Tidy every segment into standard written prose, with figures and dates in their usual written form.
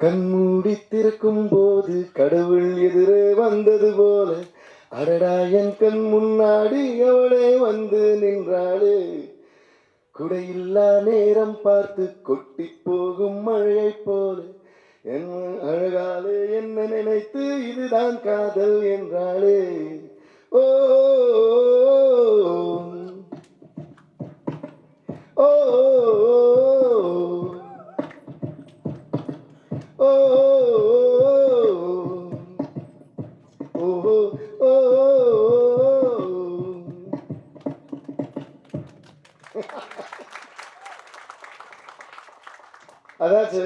கண்மூடி திறக்கும் போது கடவுள் எதிரே வந்தது போல அடடா என் கண் முன்னாடி அவளே வந்து நின்றாளே. குடையில்லா நேரம் பார்த்து கொட்டி போகும் மழையை போல என் அழகாலே என்ன நினைத்து இதுதான் காதல் என்றாளே. ஓ ஓ ஓ ஓ ஓ. அதாச்சு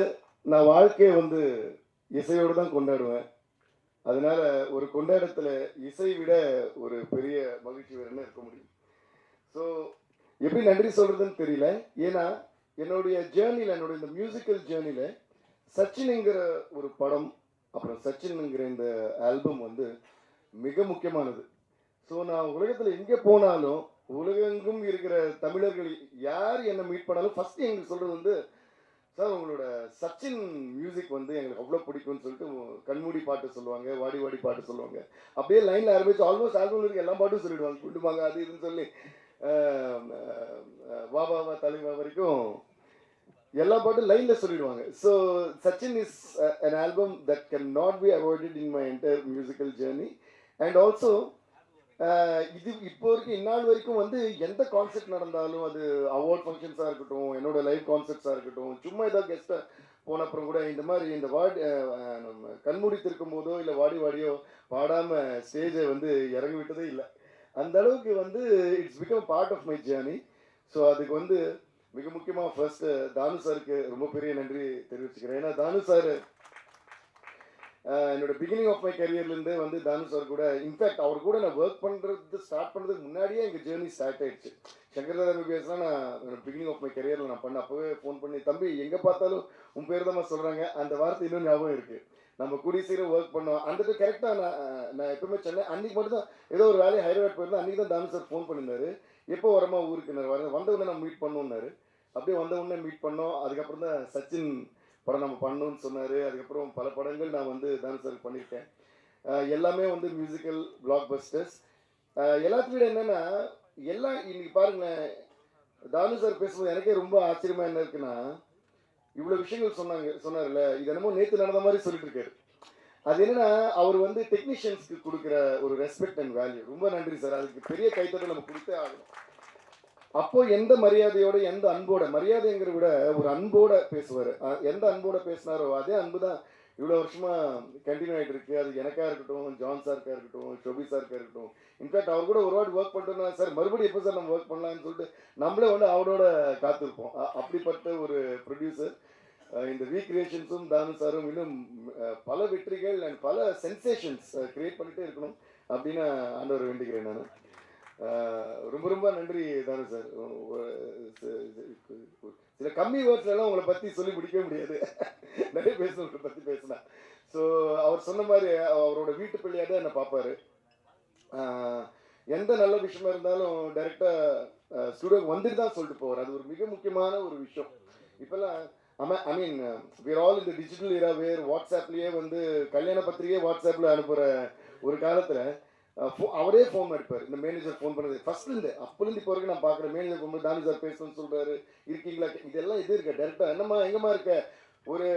நான் வாழ்க்கையை வந்து இசையோடு தான் கொண்டாடுவேன். அதனால ஒரு கொண்டாட்டத்தில் இசை விட ஒரு பெரிய மகிழ்ச்சி வேறு என்ன இருக்க முடியும். ஸோ எப்படி நன்றி சொல்கிறதுன்னு தெரியல. ஏன்னா என்னுடைய ஜேர்னியில், என்னுடைய இந்த மியூசிக்கல் ஜேர்னியில் சச்சின்ங்கிற ஒரு படம், அப்புறம் சச்சின்ங்கிற இந்த ஆல்பம் வந்து மிக முக்கியமானது. ஸோ நான் உலகத்தில் எங்கே போனாலும் உலகெங்கும் இருக்கிற தமிழர்கள் யார் என்னை மீட் பண்ணாலும் ஃபஸ்ட்டு எங்களுக்கு சொல்கிறது வந்து, சார் உங்களோட சச்சின் மியூசிக் வந்து எங்களுக்கு அவ்வளோ பிடிக்கும்னு சொல்லிட்டு கண்மூடி பாட்டு சொல்லுவாங்க, வாடி வாடி பாட்டு சொல்லுவாங்க. அப்படியே லைனில் ஆரம்பிச்சு ஆல்மோஸ்ட் ஆல்பம் இருக்க எல்லா பாட்டும் சொல்லிடுவாங்க. குண்டுமாங்க அது இதுன்னு சொல்லி வா வா வா தலைவா வரைக்கும் எல்லா பாட்டும் லைனில் சொல்லிடுவாங்க. So Sachin is an album that can not be avoided in my entire musical journey. And also இது இப்போ வரைக்கும் இந்நாள் வரைக்கும் வந்து எந்த கான்செர்ட் நடந்தாலும், அது அவார்ட் ஃபங்க்ஷன்ஸாக இருக்கட்டும், என்னோட லைவ் கான்செர்ட்ஸாக இருக்கட்டும், சும்மா ஏதாவது கெஸ்ட்டாக போன அப்புறம் கூட இந்த மாதிரி இந்த நம்ம கண்மூடி திருக்கும் போதோ இல்லை வாடி வாடியோ பாடாமல் ஸ்டேஜை வந்து இறங்கி விட்டதே இல்லை. அந்த அளவுக்கு வந்து it's become part of my journey. So அதுக்கு வந்து மிக முக்கியமாக ஃபர்ஸ்ட்டு தானு சாருக்கு ரொம்ப பெரிய நன்றி தெரிவிச்சுக்கிறேன். ஏன்னா தானு சார் என்னோட பிகினிங் ஆஃப் மை கரியர்லேருந்தே வந்து தானு சார் கூட, இன்ஃபேக்ட் அவர் கூட நான் ஒர்க் பண்ணுறது ஸ்டார்ட் பண்ணுறதுக்கு முன்னாடியே எங்கள் ஜேர்னி ஸ்டார்ட் ஆயிடுச்சு. சங்கர்தாதா எம்பிபிஎஸ்லாம் நான் பிகினிங் ஆஃப் மை கரியரில் நான் பண்ண அப்போவே ஃபோன் பண்ணி, தம்பி எங்கே பார்த்தாலும் உன் பேர் தான் சொல்கிறாங்க, அந்த வார்த்தை இன்னும் ஞாபகம் இருக்குது, நம்ம கூடிய சீக்கிரம் ஒர்க் பண்ணோம். அந்த கரெக்டாக நான் எப்பவுமே சென்னை அன்றைக்கி மட்டும் தான் ஏதோ ஒரு வேலையை ஹைதராபாத் போயிருந்தேன். அன்றைக்கி தான் தானு சார் ஃபோன் பண்ணியிருந்தாரு, எப்போ வரமா ஊருக்கு வந்த உடனே நம்ம மீட் பண்ணோன்னாரு. அப்படியே வந்த உடனே மீட் பண்ணோம். அதுக்கப்புறம் தான் சச்சின் படம் நம்ம பண்ணணும்னு சொன்னார். அதுக்கப்புறம் பல படங்கள் நான் வந்து தானு சார் பண்ணியிருக்கேன். எல்லாமே வந்து மியூசிக்கல் பிளாக் பஸ்டர்ஸ். எல்லாத்தையும் விட என்னென்னா, எல்லாம் இன்னைக்கு பாருங்களேன், தானு சார் பேசும்போது எனக்கே ரொம்ப ஆச்சரியமாக என்ன இருக்குன்னா, இவ்வளோ விஷயங்கள் சொன்னார்ல, இது என்னமோ நேற்று நடந்த மாதிரி சொல்லிட்டு இருக்காரு. அது என்னன்னா, அவர் வந்து டெக்னீஷியன்ஸ்க்கு கொடுக்குற ஒரு ரெஸ்பெக்ட் அண்ட் வேல்யூ. ரொம்ப நன்றி சார், அதுக்கு பெரிய கைத்தட்டல் நம்ம கொடுத்தே ஆகணும். அப்போ எந்த மரியாதையோட, எந்த அன்போட, மரியாதைங்கிற விட ஒரு அன்போட பேசுவார். எந்த அன்போட பேசினாரோ அதே அன்பு தான் இவ்வளோ வருஷமா கண்டினியூ ஆகிட்டு இருக்கு. அது எனக்கா இருக்கட்டும், ஜான் சாருக்கா இருக்கட்டும், ஷோபி சாருக்கா இருக்கட்டும். இன்ஃபேக்ட் அவர் கூட ஒரு வாட்டி ஒர்க் பண்ணிட்டோம்னா, சார் மறுபடியும் எப்போ சார் நம்ம ஒர்க் பண்ணலாம்னு சொல்லிட்டு நம்மளே வந்து அவரோட காத்திருப்போம். அப்படிப்பட்ட ஒரு ப்ரொடியூசர். இந்த ரீக்ரியேஷன்ஸும் தானு சாரும் இன்னும் பல வெற்றிகள் அண்ட் பல சென்சேஷன்ஸ் கிரியேட் பண்ணிட்டே இருக்கணும் அப்படின்னு ஆண்டவர் வேண்டிக்கிறேன் நான். ரொம்ப ரொம்ப நன்றி தானு சார். சில கம்மி வேர்ட்ஸ்லாம் உங்களை பற்றி சொல்லி முடிக்கவே முடியாது, நிறைய பேசணும் பற்றி பேசினா. ஸோ அவர் சொன்ன மாதிரி அவரோட வீட்டு பிள்ளையாக தான் என்னை பார்ப்பாரு. எந்த நல்ல விஷயமா இருந்தாலும் டைரெக்டாக ஸ்டூடியோக்கு வந்துட்டு தான் சொல்லிட்டு போவார். அது ஒரு மிக முக்கியமான ஒரு விஷயம். இப்போல்லாம் ஐ மீன் விர் ஆல் இந்த டிஜிட்டல் இரா வேர் வாட்ஸ்அப்லேயே வந்து கல்யாண பத்திரிகையே வாட்ஸ்அப்பில் அனுப்புகிற ஒரு காலத்தில் அவரே ஃபோன் அடிப்பார். இந்த மேனேஜர் ஃபோன் பண்ணது ஃபர்ஸ்ட்லேருந்து அப்போலேருந்து இப்போ வரைக்கும் நான் பார்க்குறேன். மேனேஜர் ஃபோன் பண்ணி தானு சார் பேசணும்னு சொல்கிறாரு, இருக்கீங்களா, இதெல்லாம் இது இருக்க டேரெக்டாக என்னம்மா எங்கேம்மா இருக்க, ஒரு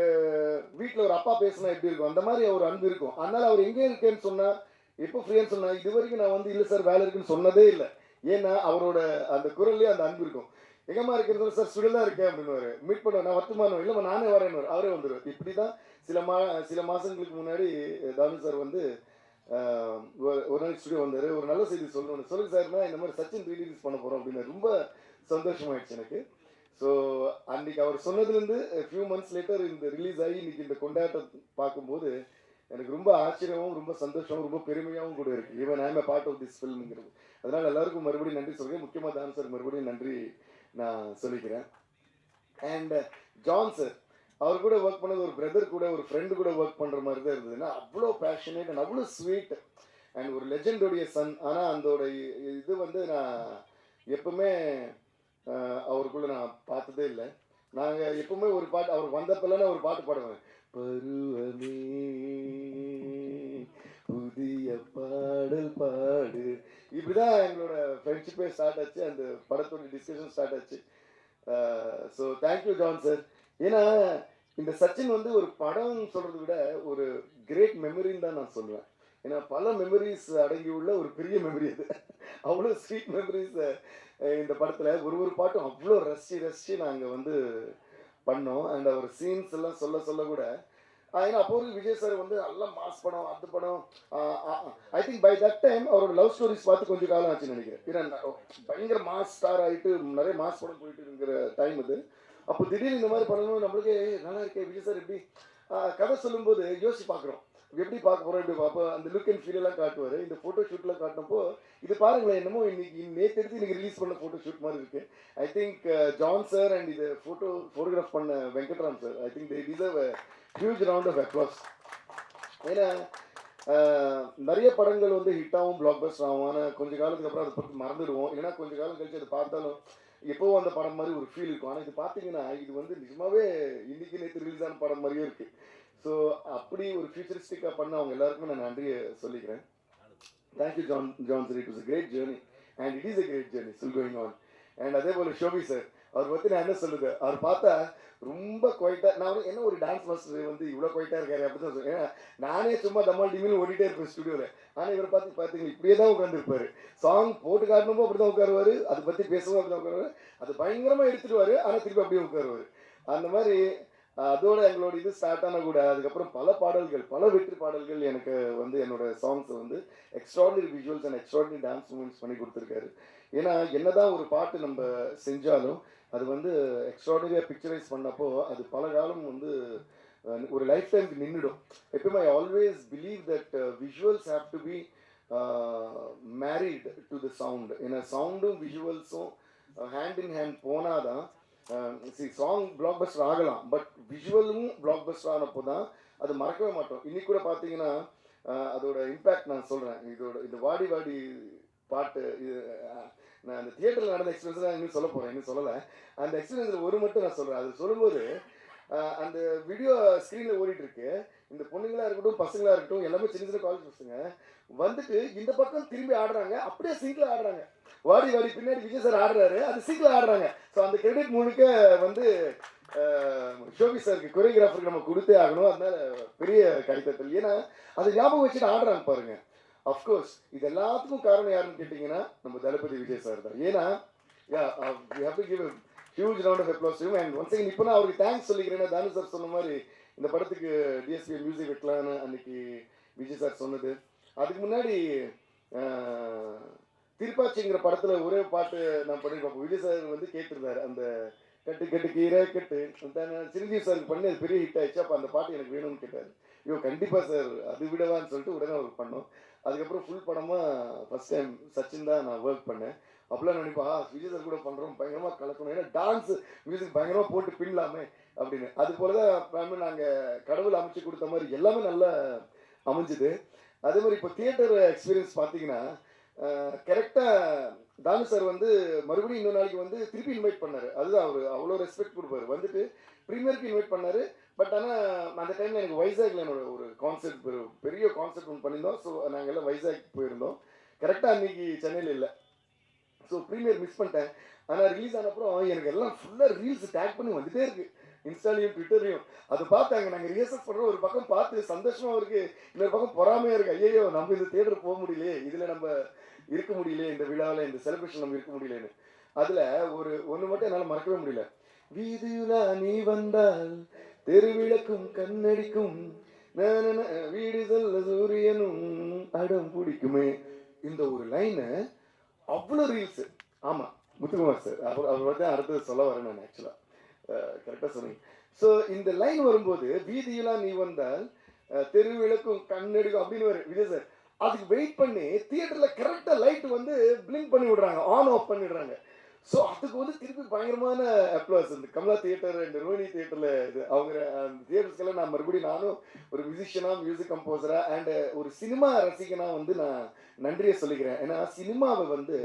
வீட்டில் ஒரு அப்பா பேசுனா எப்படி இருக்கும் அந்த மாதிரி ஒரு அன்பு இருக்கும். அதனால் அவர் எங்கே இருக்கேன்னு சொன்னால், எப்போ ஃப்ரீயான்னு சொன்னால், இது வரைக்கும் நான் வந்து இல்லை சார் வேலை இருக்குன்னு சொன்னதே இல்லை. ஏன்னா அவரோட அந்த குரல்லே அந்த அன்பு இருக்கும். எங்கம்மா இருக்கிறது சார் ஸ்டுடியோ தான் இருக்கேன் அப்படின்னு மீட் பண்ணுவேன். நான் வருத்தமானோம், இல்லைம்மா நானே வரேன்னு அவரே வந்துடுவேன். இப்படி தான் சில மாதங்களுக்கு முன்னாடி தானு சார் வந்து ஒரு நாள் ஸ்டுடியோ வந்தார். ஒரு நல்ல செய்தி சொல்லணும், சொல்லுங்கள் சார்னா இந்த மாதிரி சச்சின் ரீலீஸ் பண்ண போகிறோம் அப்படின்னு. ரொம்ப சந்தோஷமாயிடுச்சு எனக்கு. ஸோ அன்றைக்கி அவர் சொன்னதுலேருந்து ஃபியூ மந்த்ஸ் லேட்டர் இந்த ரிலீஸ் ஆகி இன்றைக்கி இந்த கொண்டாட்டம் பார்க்கும்போது எனக்கு ரொம்ப ஆச்சரியமும் ரொம்ப சந்தோஷமும் ரொம்ப பெருமையாகவும் கூட இருக்குது. Even I am part of this ஃபில்ம்ங்கிறது. அதனால் எல்லாருக்கும் மறுபடியும் நன்றி சொல்கிறேன். முக்கியமாக தானு சார் மறுபடியும் நன்றி நான் சொல்லிக்கிறேன். அண்ட் ஜான் சார், அவர் கூட ஒர்க் பண்ணது ஒரு பிரதர் கூட, ஒரு ஃப்ரெண்டு கூட ஒர்க் பண்ணுற மாதிரி தான் இருந்ததுன்னா, அவ்வளோ பேஷனேட் அண்ட் அவ்வளோ ஸ்வீட் அண்ட் ஒரு லெஜெண்டோடைய சன். ஆனால் அதோட இது வந்து நான் எப்பவுமே அவருக்குள்ளே நான் பார்த்ததே இல்லை. நாங்கள் எப்பவுமே ஒரு பாட்டு அவர் வந்தப்பெல்லாம் ஒரு பாட்டு பாடுவேன், பருவ பாடல் பாடு. இப்படிதான் எங்களோட ஃப்ரெண்ட்ஷிப்பே ஸ்டார்ட் ஆச்சு, அந்த படத்தோட டிஸ்கஷன் ஸ்டார்ட் ஆச்சு. So thank you John sir. ஏன்னா இந்த சச்சின் வந்து ஒரு படம் சொல்றதை விட ஒரு கிரேட் மெமரின்னு தான் நான் சொல்லுவேன். ஏன்னா பல மெமரிஸ் அடங்கி உள்ள ஒரு பெரிய மெமரி அது. அவ்வளோ ஸ்வீட் மெமரிஸ் இந்த படத்தில் ஒரு பாட்டும் அவ்வளோ ரசித்து நாங்கள் வந்து பண்ணோம். அண்ட் அவர் சீன்ஸ் எல்லாம் சொல்ல சொல்ல கூட ஏன்னா அப்போ ஒரு விஜய் சார் வந்து நல்ல மாஸ் படம், அந்த படம். I think by that time அவரோட லவ் ஸ்டோரிஸ் பார்த்து கொஞ்சம் காலம் ஆச்சுன்னு நினைக்கிறேன். ஏன்னா பயங்கர மாஸ் ஸ்டார் ஆகிட்டு நிறைய மாஸ் படம் போயிட்டு இருக்கிற டைம் அது. அப்போ திடீர்னு இந்த மாதிரி பண்ணணும் நம்மளுக்கு நல்லா இருக்கே விஜய் சார் எப்படி கதை சொல்லும்போது யோசிச்சு பார்க்குறோம், எப்படி பார்க்க போகிறோம், எப்படி பார்ப்போம். அந்த லுக் அண்ட் ஃபீல் எல்லாம் காட்டுவார். இந்த ஃபோட்டோ ஷூட்லாம் காட்டினப்போ இது பாருங்களேன், என்னமோ இன்னைக்கு நேற்று எடுத்து இன்னைக்கு ரிலீஸ் பண்ண ஃபோட்டோ ஷூட் மாதிரி இருக்கு. I think John sir and இது ஃபோட்டோகிராஃப் பண்ண Venkatram sir, I think they deserve huge round of applause. ஏன்னா நிறைய படங்கள் வந்து ஹிட்டாகவும் பிளாக் பஸ்டர் ஆகும். ஆனால் கொஞ்சம் காலத்துக்கு அப்புறம் அதை பற்றி மறந்துடுவோம். ஏன்னா கொஞ்சம் காலம் கழிச்சு அதை பார்த்தாலும் எப்போவும் அந்த படம் மாதிரி ஒரு ஃபீல் இருக்கும். ஆனால் இது பார்த்தீங்கன்னா இது வந்து நிஜமாவே இன்னைக்கு நேற்று ரிலீஸ் ஆன படம் மாதிரியே இருக்குது. ஸோ அப்படி ஒரு ஃபியூச்சரிஸ்டிக்காக பண்ண அவங்க எல்லாருக்குமே நான் நன்றியை சொல்லிக்கிறேன். Thank you John sir. It was a great journey and it is a great journey still going on. And அதே போல் ஷோபி சார், அவர் பற்றி நான் என்ன சொல்லுது, அவர் பார்த்தா ரொம்ப குவைட்டாக, நான் வந்து என்ன ஒரு டான்ஸ் மாஸ்டர் வந்து இவ்வளோ குவைட்டாக இருக்காரு அப்படி தான் சொல்லுவேன். ஏன்னா நானே சும்மா தம்மால் டிமின்னு ஓடிட்டே இருப்பேன் ஸ்டுடியோவில். ஆனால் இவரை பார்த்தீங்கன்னா இப்படியே தான் உட்காந்துருப்பாரு. சாங் போட்டு காட்டணுமோ அப்படி தான் உட்காருவார், அதை பற்றி பேசவும் அப்படி தான் உட்காருவார். அது பயங்கரமாக எடுத்துடுவார், ஆனால் திருப்பி அப்படியே உட்காருவார். அந்த மாதிரி அதோட எங்களோட இது ஸ்டார்ட் ஆனால் கூட அதுக்கப்புறம் பல பாடல்கள், பல வெற்றி பாடல்கள் எனக்கு வந்து என்னோட சாங்ஸை வந்து extraordinary visuals and extraordinary dance moments பண்ணி கொடுத்துருக்காரு. ஏன்னா என்னதான் ஒரு பாட்டு நம்ம செஞ்சாலும் அது வந்து எக்ஸ்ட்ராடினரியாக பிக்சரைஸ் பண்ணப்போ அது பல காலம் வந்து ஒரு லைஃப் டைமுக்கு நின்றுடும். எப்பயுமே I always believe that visuals have to be married to the sound. ஏன்னா சவுண்டும் விஷுவல்ஸும் ஹேண்ட் இன் ஹேண்ட் போனாதான் சாங் பிளாக் பஸ்டர் ஆகலாம். பட் விஷுவலும் பிளாக் பஸ்டர் ஆனப்போ தான் அது மறக்கவே மாட்டோம். இன்னைக்கு கூட பார்த்தீங்கன்னா அதோட இம்பேக்ட் நான் சொல்கிறேன். இந்த வாடி வாடி பாட்டு இது நான் அந்த தியேட்டரில் நடந்த எக்ஸ்பீரியன்ஸ் தான் இன்னும் சொல்ல போகிறேன், இன்னும் சொல்லலை. அந்த எக்ஸ்பீரியன்ஸில் ஒரு மட்டும் நான் சொல்கிறேன். அது சொல்லும்போது அந்த வீடியோ ஸ்க்ரீனில் ஓடிட்டுருக்கு. இந்த பொண்ணுங்களாக இருக்கட்டும் பசங்களாக இருக்கட்டும் எல்லாமே சின்ன சின்ன காலேஜ் பசங்க வந்துட்டு இந்த பக்கம் திரும்பி ஆடுறாங்க, அப்படியே சிங்கில் ஆடுறாங்க. வாடி வாடி பின்னாடி விஜய் சார் ஆடுறாரு, அது சிங்கில் ஆடுறாங்க. ஸோ அந்த கிரெடிட் முழுக்க வந்து ஷோபி சாருக்கு கொரியோகிராஃபருக்கு நம்ம கொடுத்தே ஆகணும். அதனால பெரிய கைத்தட்டல். ஏன்னா அது ஞாபகம் வச்சுட்டு ஆடுறாங்க பாருங்க. அஃப்கோர்ஸ் இது எல்லாத்துக்கும் காரணம் யாருன்னு கேட்டிங்கன்னா நம்ம தளபதி விஜய் சார் தான். ஏன்னா we have to give a huge round of applause to him. And once again இப்போ நான் அவருக்கு தேங்க்ஸ் சொல்லிக்கிறேன்னா, தானு சார் சொன்ன மாதிரி இந்த படத்துக்கு டிஎஸ்பி மியூசிக் வைக்கலான்னு அன்னைக்கு விஜய் சார் சொன்னது. அதுக்கு முன்னாடி திருப்பாச்சிங்கிற படத்தில் ஒரே பாட்டு நான் பண்ணியிருப்பேன். விஜய் சார் வந்து கேட்டிருந்தாரு, அந்த கட்டு கட்டு கீரை கட்டு சிரஞ்சீவி சாருக்கு பண்ணி அது பெரிய ஹிட் ஆயிடுச்சு. அப்போ அந்த பாட்டு எனக்கு வேணும்னு கேட்டார். ஐயோ கண்டிப்பாக சார் அது விடவான்னு சொல்லிட்டு உடனே அவருக்கு பண்ணோம். அதுக்கப்புறம் ஃபுல் படமாக ஃபஸ்ட் டைம் சச்சின் தான் நான் ஒர்க் பண்ணேன். அப்போலாம் நினைப்பா விஜய் சார் கூட பண்ணுறோம், பயங்கரமாக கலக்கணும், ஏன்னா டான்ஸ் மியூசிக் பயங்கரமாக போட்டு பின்னலாமே அப்படின்னு. அது போல தான் நாங்கள் கடவுள் அமைச்சு கொடுத்த மாதிரி எல்லாமே நல்லா அமைஞ்சுது. அதே மாதிரி இப்போ தியேட்டர் எக்ஸ்பீரியன்ஸ் பார்த்தீங்கன்னா கரெக்டாக தானு சார் வந்து மறுபடியும் இன்னொரு நாளைக்கு வந்து திருப்பி இன்வைட் பண்ணார். அதுதான் அவர் அவ்வளோ ரெஸ்பெக்ட் கொடுப்பாரு. வந்துட்டு ப்ரீமியருக்கு இன்வைட் பண்ணார். பட் ஆனால் அந்த டைமில் எனக்கு வைசாக்ல என்னோட ஒரு கான்செப்ட் பெரிய கான்செப்ட் ஒன்று பண்ணியிருந்தோம். ஸோ நாங்கள் எல்லாம் வைசாக் போயிருந்தோம். கரெக்டாக அன்றைக்கி சென்னையில் இல்லை. ஸோ ப்ரீமியர் மிஸ் பண்ணிட்டேன். ஆனால் ரிலீஸ் ஆனப்புறம் எனக்கு எல்லாம் ஃபுல்லாக ரீல்ஸ் டேக் பண்ணி வந்துகிட்டே இருக்குது, இன்ஸ்டாலையும் ட்விட்டர்லையும். அதை பார்த்தாங்க. நாங்கள் ரிஹர்சல் பண்ணுறோம், ஒரு பக்கம் பார்த்து சந்தோஷமாக இருக்குது, இன்னொரு பக்கம் பொறாமையாக இருக்குது. ஐயோ நம்ம இந்த தியேட்டர் போக முடியலையே, இதில் நம்ம இருக்க முடியலையே, இந்த விழாவில் இந்த செலிப்ரேஷன் நம்ம இருக்க முடியலன்னு. அதில் ஒன்று மட்டும் என்னால் மறக்கவே முடியல. வீதியுலா நீ வந்தால் தெருவிளக்கும் கண்ணடிக்கும், வீடு சொல்ல சூரியனும் அடம் பிடிக்குமே, இந்த ஒரு லைனு அவ்வளோ ரீல்ஸு. ஆமாம் முத்துக்குமார் சார் அவர் வந்து அடுத்தது சொல்ல வரேன் நான். ஆக்சுவலாக கரெக்டாக சொன்னீங்க. ஸோ இந்த லைன் வரும்போது வீதியெல்லாம் நீ வந்தால் தெருவிளக்கும் கண்ணெடுக்கும் அப்படின்னு வரும் விஜய் சார். அதுக்கு வெயிட் பண்ணி தியேட்டரில் கரெக்டாக லைட் வந்து பிளிங்க் பண்ணி விடுறாங்க, ஆன் ஆஃப் பண்ணிடுறாங்க. ஸோ அதுக்கு வந்து திருப்பி பயங்கரமான அப்ளாஸ். இந்த கமலா தியேட்டர், இந்த ரோஹினி தியேட்டரில் இது அவங்க அந்த தியேட்டர்ஸ்க்கெல்லாம் நான் மறுபடியும் நானும் ஒரு மியூசிஷியனாக, மியூசிக் கம்போசராக அண்டு ஒரு சினிமா ரசிகனாக வந்து நான் நன்றியை சொல்லிக்கிறேன். ஏன்னா சினிமாவை வந்து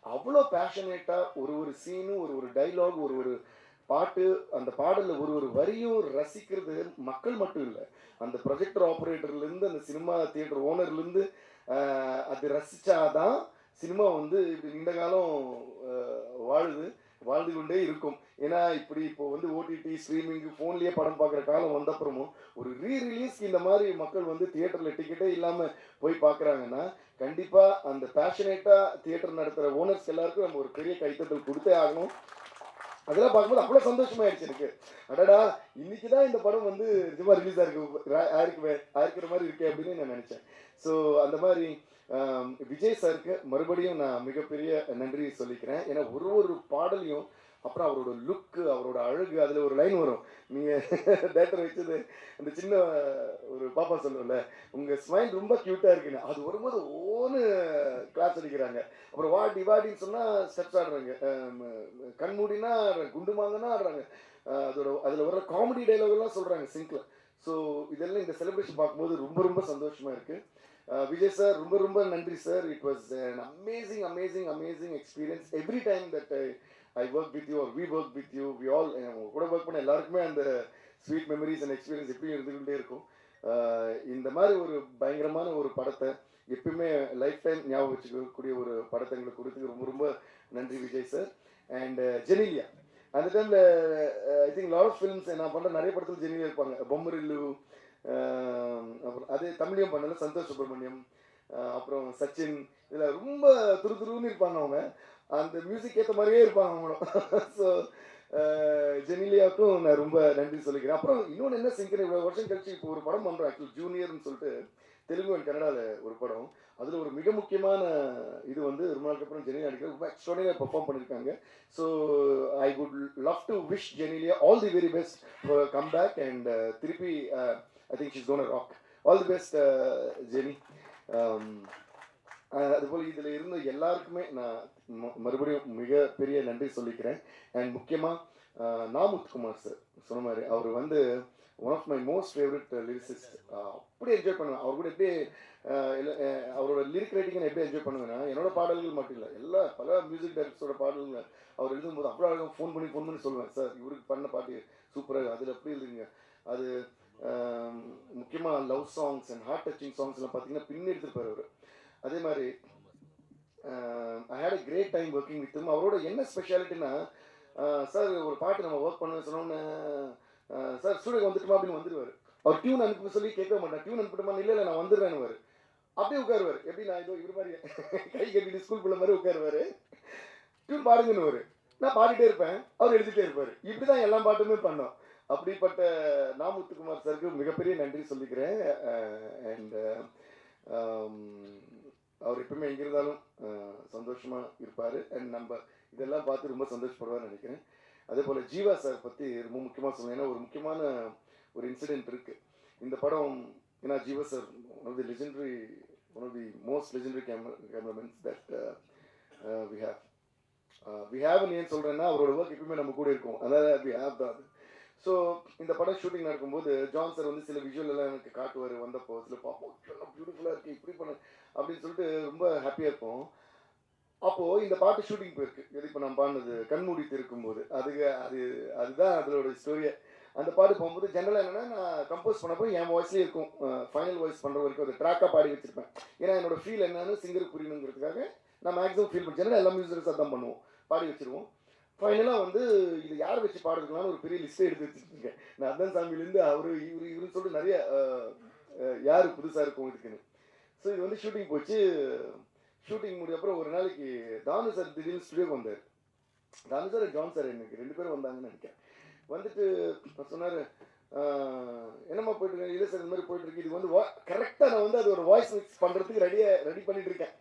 அவ்வளோ பேஷனேட்டாக ஒரு சீனும் ஒரு டைலாக் ஒரு பாட்டு அந்த பாடலில் ஒரு ஒரு வரியும் ரசிக்கிறது மக்கள் மட்டும் இல்லை, அந்த ப்ரொஜெக்டர் ஆப்ரேட்டர்லேருந்து அந்த சினிமா தியேட்டர் ஓனர்லேருந்து அது ரசித்தாதான் சினிமா வந்து இப்படி நீண்ட காலம் வாழ்ந்து கொண்டே இருக்கும். ஏன்னா இப்படி இப்போ வந்து ஓடிடி ஸ்ட்ரீமிங் ஃபோன்லேயே படம் பார்க்குற காலம் வந்தப்புறமும் ஒரு ரீரிலீஸ்க்கு இந்த மாதிரி மக்கள் வந்து தியேட்டரில் டிக்கெட்டே இல்லாமல் போய் பார்க்குறாங்கன்னா கண்டிப்பாக அந்த பேஷனேட்டாக தியேட்டர் நடத்துகிற ஓனர்ஸ் எல்லாருக்கும் நம்ம ஒரு பெரிய கைத்தட்டல் கொடுத்தே ஆகணும். அதெல்லாம் பார்க்கும்போது அவ்வளோ சந்தோஷமாயிடுச்சு எனக்கு. அடடா இன்னைக்கு தான் இந்த படம் வந்து நிஜமா ரிலீஸ் ஆயிருக்கிற மாதிரி இருக்கே அப்படின்னு நான் நினச்சேன். ஸோ அந்த மாதிரி விஜய் சாருக்கு மறுபடியும் நான் மிகப்பெரிய நன்றி சொல்லிக்கிறேன். ஏன்னா ஒரு பாடலையும் அப்புறம் அவரோட லுக்கு, அவரோட அழகு, அதில் ஒரு லைன் வரும், நீங்கள் டேரக்டர் வச்சது அந்த சின்ன ஒரு பாப்பா சொல்லுவோம்ல, உங்கள் ஸ்மைல் ரொம்ப க்யூட்டாக இருக்குன்னு, அது வரும்போது ஓன்னு கிளாஸ் அடிக்கிறாங்க. அப்புறம் வாடின்னு சொன்னால் ஸ்டெப்ஸ் ஆடுறாங்க, கண்மூடினா குண்டு மாங்கன்னா ஆடுறாங்க, அதில் வர்ற காமெடி டைலாக்லாம் சொல்கிறாங்க சிங்கில். ஸோ இதெல்லாம் இந்த செலிப்ரேஷன் பார்க்கும்போது ரொம்ப ரொம்ப சந்தோஷமாக இருக்குது. விஜய் சார் ரொம்ப நன்றி sir. It was an amazing experience every time that I work with you or we work with you. We all கூட ஒர்க் பண்ண எல்லாருக்குமே அந்த ஸ்வீட் மெமரிஸ் அண்ட் எக்ஸ்பீரியன்ஸ் எப்பயும் இருந்துகிட்டே இருக்கும். இந்த மாதிரி ஒரு பயங்கரமான ஒரு படத்தை எப்பயுமே லைஃப் டைம் ஞாபகம் வச்சுக்கக்கூடிய ஒரு படத்தை எங்களுக்கு கொடுத்துக்கு ரொம்ப நன்றி விஜய் சார். அண்ட் ஜெனிலியா அந்த டைமில் I think lot of films நான் பண்ணுற நிறைய படத்தில் ஜெனிலியா இருப்பாங்க. பொம்மரில்லு, அப்புறம் அதே தமிழையும் பண்ணல சந்தோஷ் சுப்ரமணியம், அப்புறம் சச்சின், இதில் ரொம்ப துருன்னு இருப்பாங்க அவங்க, அந்த மியூசிக் ஏற்ற மாதிரியே இருப்பாங்க அவங்களும். ஸோ ஜெனிலியாவுக்கும் நான் ரொம்ப நன்றி சொல்லிக்கிறேன். அப்புறம் இன்னொன்று என்ன சிங்கிறேன், இவ்வளோ வருஷம் கழிச்சு இப்போ ஒரு படம் பண்ணுறோம் ஆக்சுவலி ஜூனியர்னு சொல்லிட்டு தெலுங்கு அண்ட் கன்னடாவில் ஒரு படம். அதில் ஒரு மிக முக்கியமான இது வந்து ரொம்ப நாளுக்கு அப்புறம் ஜெனிலியா அடிக்கிற ரொம்ப எக்ஸ்ட்ரானியாக பெர்ஃபார்ம் பண்ணியிருக்காங்க. So I would love to wish Genelia all the very best for come back and திருப்பி I think she's going to rock. All the best, Jenny. அதுபோல் இதில் இருந்த எல்லாருக்குமே நான் மறுபடியும் மிகப்பெரிய நன்றி சொல்லிக்கிறேன். அண்ட் முக்கியமாக நாமுத்துக்குமார் சார் சொன்ன மாதிரி அவர் வந்து one of my most favourite lyricist. அப்படியே என்ஜாய் பண்ணுவேன் அவர் கூட. எப்படி அவரோட லிரிக் ரைட்டிங்கை எப்படி என்ஜாய் பண்ணுவேன்னா, என்னோட பாடல்கள் மட்டும் இல்லை, பல மியூசிக் டைரக்டர்ஸோட பாடல்கள் அவர் எழுதும்போது அவ்வளோ அழகாக ஃபோன் பண்ணி சொல்லுவேன், சார் இவருக்கு பண்ண பாட்டு சூப்பராக, அதில் எப்படி எழுதுங்க, அது முக்கியமாக love songs and heart touching சாங்ஸ்லாம் பார்த்தீங்கன்னா பின்னி எடுத்துருப்பார் அவர். அதே மாதிரி I had a great time working with him. அவரோட என்ன ஸ்பெஷாலிட்டினா, சார் ஒரு பாட்டு நம்ம ஒர்க் பண்ண சொன்னோன்னே சார் ஸ்டூடியோக்கு வந்துட்டுமா அப்படின்னு வந்துடுவார். அவர் டியூன் அனுப்ப சொல்லி கேட்க மாட்டேன், டியூன் அனுப்பிட்டுமா, இல்லை நான் வந்துடுறேன்னு அப்படியே உட்காருவார். எப்படி நான் இதோ இவர் மாதிரி கை கட்டிட்டு ஸ்கூல் பிள்ளை மாதிரி உட்காருவார். டியூன் பாடுங்கன்னு நான் பாடிட்டே இருப்பேன், அவர் எழுதிட்டே இருப்பார். இப்படி தான் எல்லா பாட்டுமே பண்ணோம். அப்படிப்பட்ட நாமுத்துக்குமார் சாருக்கு மிகப்பெரிய நன்றி சொல்லிக்கிறேன். அண்ட் அவர் எப்பவுமே எங்கே இருந்தாலும் சந்தோஷமாக இருப்பார். அண்ட் நம்ம இதெல்லாம் பார்த்து ரொம்ப சந்தோஷப்படுவார்னு நினைக்கிறேன். அதே போல் ஜீவா சார் பற்றி ரொம்ப முக்கியமாக சொல்லணும். ஏன்னா ஒரு முக்கியமான ஒரு இன்சிடென்ட் இருக்குது இந்த படம். ஏன்னா Jeeva sir one of the most legendary cameramen that we ஹேவ்னு ஏன் சொல்கிறேன்னா, அவரோட ஒர்க் எப்பவுமே நம்ம கூட இருக்கும், அதாவது வி ஹேவ் தான். ஸோ இந்த படம் ஷூட்டிங் நடக்கும்போது ஜான் சார் வந்து சில விஷுவல் எல்லாம் எனக்கு காட்டுவார். வந்தப்போ சில பார்ப்போம், பியூட்டிஃபுல்லாக இருக்குது, இப்படி பண்ண அப்படின்னு சொல்லிட்டு ரொம்ப ஹாப்பியாக இருக்கும். அப்போது இந்த பாட்டு ஷூட்டிங் போயிருக்கு, எது இப்போ நான் பாடினது கண்மூடிட்டு இருக்கும்போது, அதுதான் அதோட ஸ்டோரியை. அந்த பாட்டு போகும்போது ஜென்ரலாக என்னென்னா, நான் கம்போஸ் பண்ணப்போ என் வாய்ஸ்லேயே இருக்கும், ஃபைனல் வாய்ஸ் பண்ணுற வரைக்கும் அது ட்ராக்காக பாடி வச்சுருப்பேன். ஏன்னா என்னோட ஃபீல் என்னன்னு சிங்கருக்கு புரியணுங்கிறதுக்காக நான் மேக்ஸிமம் ஃபீல் பண்ணி ஜென்ரலாக எல்லா மியூசிக்ஸ் அதான் பண்ணுவோம், பாடி வச்சுருவோம். ஃபைனலாக வந்து இது யார் வச்சு பாடுறதுக்கலான்னு ஒரு பெரிய லிஸ்ட்டை எடுத்து வச்சுருக்கேன். நான் அதான் சாமியிலேருந்து இவருன்னு சொல்லிட்டு நிறைய யார் புதுசாக இருக்கும் இதுக்குன்னு. ஸோ இது வந்து ஷூட்டிங் போச்சு. ஷூட்டிங் முடிஞ்ச அப்புறம் ஒரு நாளைக்கு தானு சார் திடீர்னு ஸ்டுடியோக்கு வந்தார். தானு சார் ஜான் சார் எனக்கு 2 பேரும் வந்தாங்கன்னு நினைக்கிறேன். வந்துட்டு சொன்னார், என்னம்மா போயிட்டுருக்கேன், இல்லை சார் இந்த மாதிரி போயிட்டுருக்கு, இது வந்து கரெக்டாக நான் வந்து அது ஒரு வாய்ஸ் மிக்ஸ் பண்ணுறதுக்கு ரெடி பண்ணிட்டு இருக்கேன்.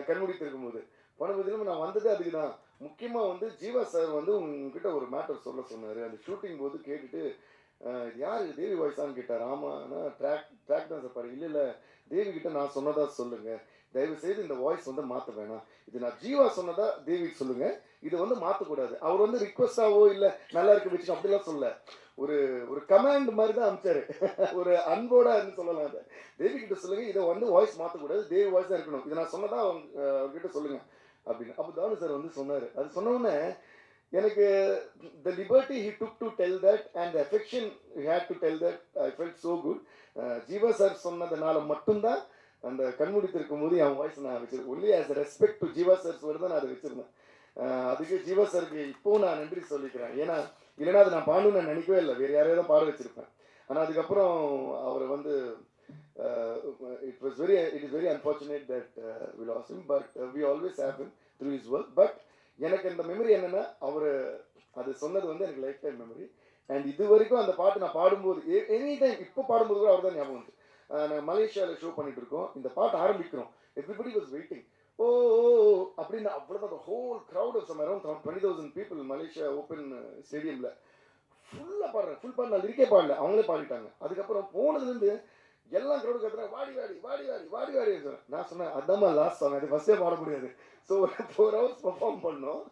கண்மூடிட்டு இருக்கும்போது பண்ணும்போது நான் வந்தது அதுக்கு தான். முக்கியமாக வந்து ஜீவா சார் வந்து உங்ககிட்ட ஒரு மேட்டர் சொல்ல சொன்னார். அந்த ஷூட்டிங் போது கேட்டுட்டு, யார் தேவி வாய்ஸான்னு கேட்டார். ஆமாண்ணா ட்ராக் தான் சார் பாரு. இல்லை தேவி கிட்ட நான் சொன்னதா சொல்லுங்கள், தயவுசெய்து இந்த வாய்ஸ் வந்து மாற்ற வேணாம், இது நான் ஜீவா சொன்னதா தேவிக்கு சொல்லுங்கள், இதை வந்து மாற்றக்கூடாது. அவர் வந்து ரிக்வஸ்டாவோ இல்லை நல்லா இருக்க வச்சுக்கோ அப்படிலாம் சொல்ல, ஒரு கமாண்ட் மாதிரி தான் அனுப்பிச்சாரு. ஒரு அன்போட சொல்லலாம். அதை தேவி கிட்ட சொல்லுங்கள், இதை வந்து வாய்ஸ் மாற்றக்கூடாது, தேவி வாய்ஸ் தான் இருக்கணும், இதை நான் சொன்னதா அவர்கிட்ட சொல்லுங்கள் அப்படின்னு. அப்போ தானு சார் வந்து சொன்னார். அது சொன்னோடனே எனக்கு the liberty he took to tell that and the affection he had to tell that, I felt so good. Jeeva sir சொன்னதுனால மட்டும்தான் அந்த கண்மூடித்திருக்கும் போது என் வாய்ஸ் நான் வச்சிருக்கேன். Only as respect to Jeeva sir's வருது நான் அதை வச்சிருந்தேன். அதுக்கு ஜீவா சாருக்கு இப்போவும் நான் நன்றி சொல்லிக்கிறேன். ஏன்னா இல்லைன்னா அது நான் பாடணும்னு நான் நினைக்கவே இல்லை, வேறு யாரையாவது தான் பாட வச்சிருப்பேன். ஆனால் அதுக்கப்புறம் அவர் வந்து it is very unfortunate that we lost him, but we always have him through his work. But எனக்கு இந்த மெமரி என்னன்னா, அவர் அது சொன்னது வந்து எனக்கு லைஃப் டைம் மெமரி. அண்ட் இது வரைக்கும் அந்த பாட்டு நான் பாடும்போது எனி டைம் இப்போ பாடும்போது கூட அவர் தான் ஞாபகம் வந்து. நாங்கள் மலேசியாவில் ஷோ பண்ணிட்டு இருக்கோம், இந்த பாட்டு ஆரம்பிக்கிறோம், எவ்ரிபடி வாஸ் வெயிட்டிங். ஓ அப்படின்னு அவ்வளோதான். Whole crowd of some around 20,000 people Malaysia open ஸ்டேடியமில் ஃபுல்லாக பாடுறேன். ஃபுல் பாடு நான் லிரிக்கே பாடல, அவங்களே பாடிட்டாங்க. அதுக்கப்புறம் போனதுலேருந்து எல்லாம் க்ரௌடு கத்துறாங்க, வாடி வாடி வாடி வாடி வாடி வாடி சொன்னேன். நான் சொன்னேன் அதாம்மா லாஸ்ட் சாங், அது ஃபஸ்ட்டே பாட முடியாது. ஸோ ஒரு 4 hours பெர்ஃபார்ம் பண்ணோம்.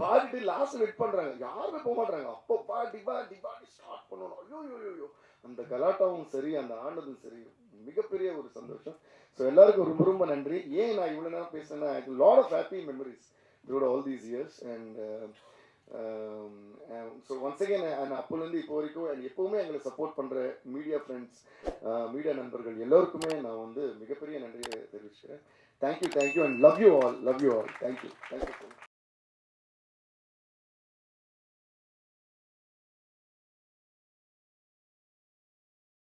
பாடிட்டு லாஸ்ட் வெயிட் பண்ணுறாங்க, யாருமே போக மாட்டாங்க. அப்போ பாடி பாடி பாடி ஸ்டார்ட் பண்ணணும். ஐயோ ஐயோ ஐயோ, அந்த கலாட்டாவும் சரி அந்த ஆனதும் சரி மிகப்பெரிய ஒரு சந்தோஷம். ஸோ எல்லாருக்கும் ரொம்ப ரொம்ப நன்றி. ஏன் நான் இவ்வளோ நேரம் பேசுனேன்னா, lot of happy memories through all these years. And so once again அப்போலேருந்து இப்போ வரைக்கும் எப்போவுமே எங்களை சப்போர்ட் பண்ணுற மீடியா ஃப்ரெண்ட்ஸ், மீடியா நண்பர்கள் எல்லோருக்குமே நான் வந்து மிகப்பெரிய நன்றியை தெரிவிச்சுக்கிறேன். Thank you and love you all. Thank you.